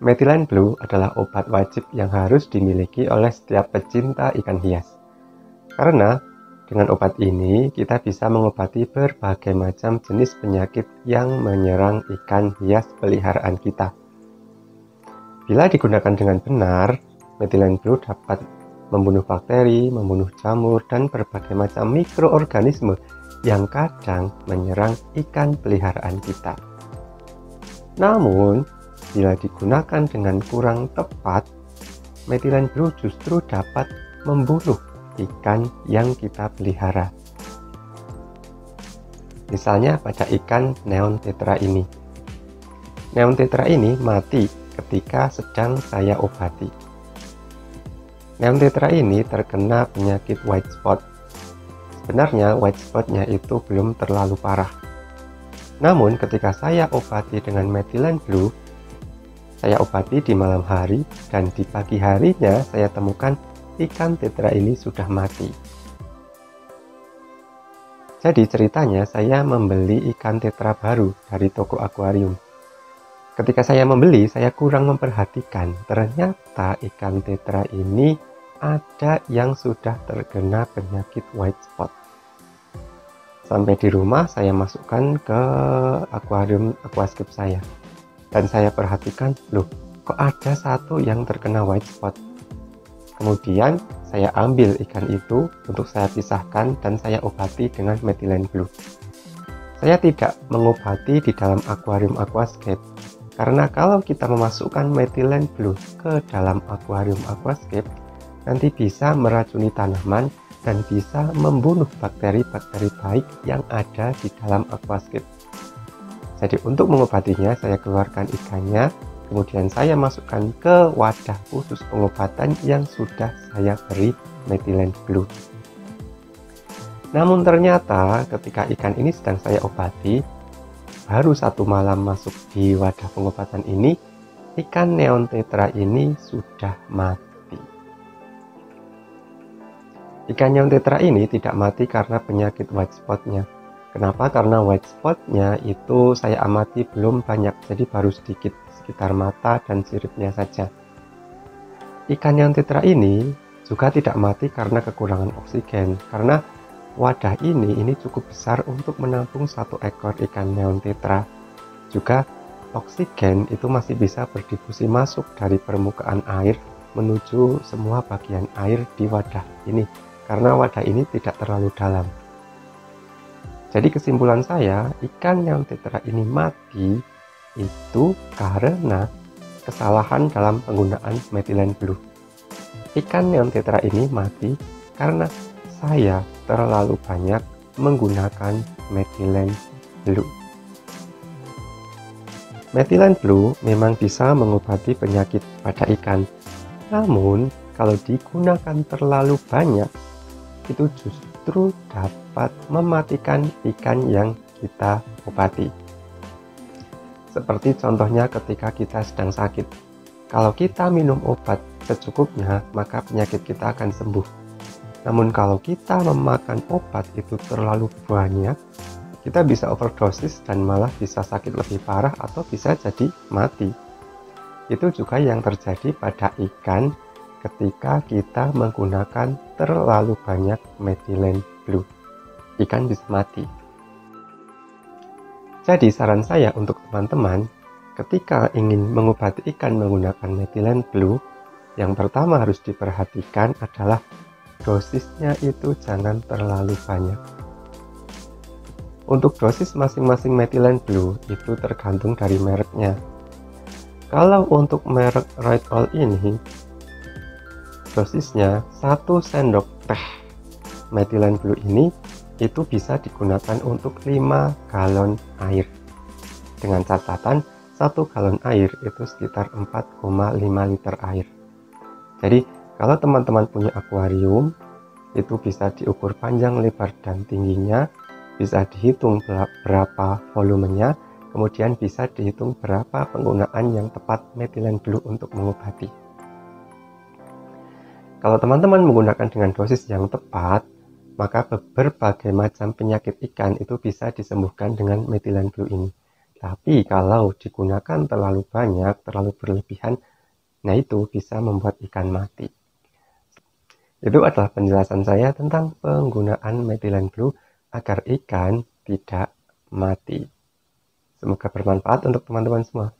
Methylene Blue adalah obat wajib yang harus dimiliki oleh setiap pecinta ikan hias. Karena dengan obat ini kita bisa mengobati berbagai macam jenis penyakit yang menyerang ikan hias peliharaan kita. Bila digunakan dengan benar, Methylene Blue dapat membunuh bakteri, membunuh jamur, dan berbagai macam mikroorganisme yang kadang menyerang ikan peliharaan kita. Namun, bila digunakan dengan kurang tepat, Methylene Blue justru dapat membunuh ikan yang kita pelihara. Misalnya pada ikan neon tetra ini. Neon tetra ini mati ketika sedang saya obati. Neon tetra ini terkena penyakit white spot. Sebenarnya white spotnya itu belum terlalu parah. Namun ketika saya obati dengan Methylene Blue, saya obati di malam hari dan di pagi harinya saya temukan ikan tetra ini sudah mati. Jadi ceritanya saya membeli ikan tetra baru dari toko akuarium. Ketika saya membeli, saya kurang memperhatikan. Ternyata ikan tetra ini ada yang sudah terkena penyakit white spot. Sampai di rumah saya masukkan ke akuarium aquascape saya. Dan saya perhatikan, loh kok ada satu yang terkena white spot. Kemudian saya ambil ikan itu untuk saya pisahkan dan saya obati dengan Methylene Blue. Saya tidak mengobati di dalam akuarium aquascape. Karena kalau kita memasukkan Methylene Blue ke dalam akuarium aquascape, nanti bisa meracuni tanaman dan bisa membunuh bakteri-bakteri baik yang ada di dalam aquascape. Jadi untuk mengobatinya, saya keluarkan ikannya, kemudian saya masukkan ke wadah khusus pengobatan yang sudah saya beri Methylene Blue. Namun ternyata ketika ikan ini sedang saya obati, baru satu malam masuk di wadah pengobatan ini, ikan neon tetra ini sudah mati. Ikan neon tetra ini tidak mati karena penyakit white spotnya. Kenapa? Karena white spotnya itu saya amati belum banyak, jadi baru sedikit, sekitar mata dan siripnya saja. Ikan neon tetra ini juga tidak mati karena kekurangan oksigen, karena wadah ini cukup besar untuk menampung satu ekor ikan neon tetra. Juga oksigen itu masih bisa berdifusi masuk dari permukaan air menuju semua bagian air di wadah ini, karena wadah ini tidak terlalu dalam. Jadi kesimpulan saya, ikan neon tetra ini mati itu karena kesalahan dalam penggunaan Methylene Blue. Ikan neon tetra ini mati karena saya terlalu banyak menggunakan Methylene Blue. Methylene Blue memang bisa mengobati penyakit pada ikan. Namun, kalau digunakan terlalu banyak, itu justru dapat mematikan ikan yang kita obati. Seperti contohnya ketika kita sedang sakit. Kalau kita minum obat secukupnya, maka penyakit kita akan sembuh. Namun kalau kita memakan obat itu terlalu banyak, kita bisa overdosis dan malah bisa sakit lebih parah atau bisa jadi mati. Itu juga yang terjadi pada ikan ketika kita menggunakan terlalu banyak Methylene Blue. Ikan bisa mati. Jadi saran saya untuk teman-teman, ketika ingin mengobati ikan menggunakan Methylene Blue, yang pertama harus diperhatikan adalah dosisnya itu jangan terlalu banyak. Untuk dosis masing-masing Methylene Blue itu tergantung dari mereknya. Kalau untuk merek Right All ini, dosisnya 1 sendok teh Methylene Blue ini itu bisa digunakan untuk 5 galon air. Dengan catatan 1 galon air itu sekitar 4,5 liter air. Jadi kalau teman-teman punya akuarium, itu bisa diukur panjang, lebar, dan tingginya, bisa dihitung berapa volumenya, kemudian bisa dihitung berapa penggunaan yang tepat Methylene Blue untuk mengobati. Kalau teman-teman menggunakan dengan dosis yang tepat, maka berbagai macam penyakit ikan itu bisa disembuhkan dengan Methylene Blue ini. Tapi kalau digunakan terlalu banyak, terlalu berlebihan, nah itu bisa membuat ikan mati. Itu adalah penjelasan saya tentang penggunaan methylene blue agar ikan tidak mati. Semoga bermanfaat untuk teman-teman semua.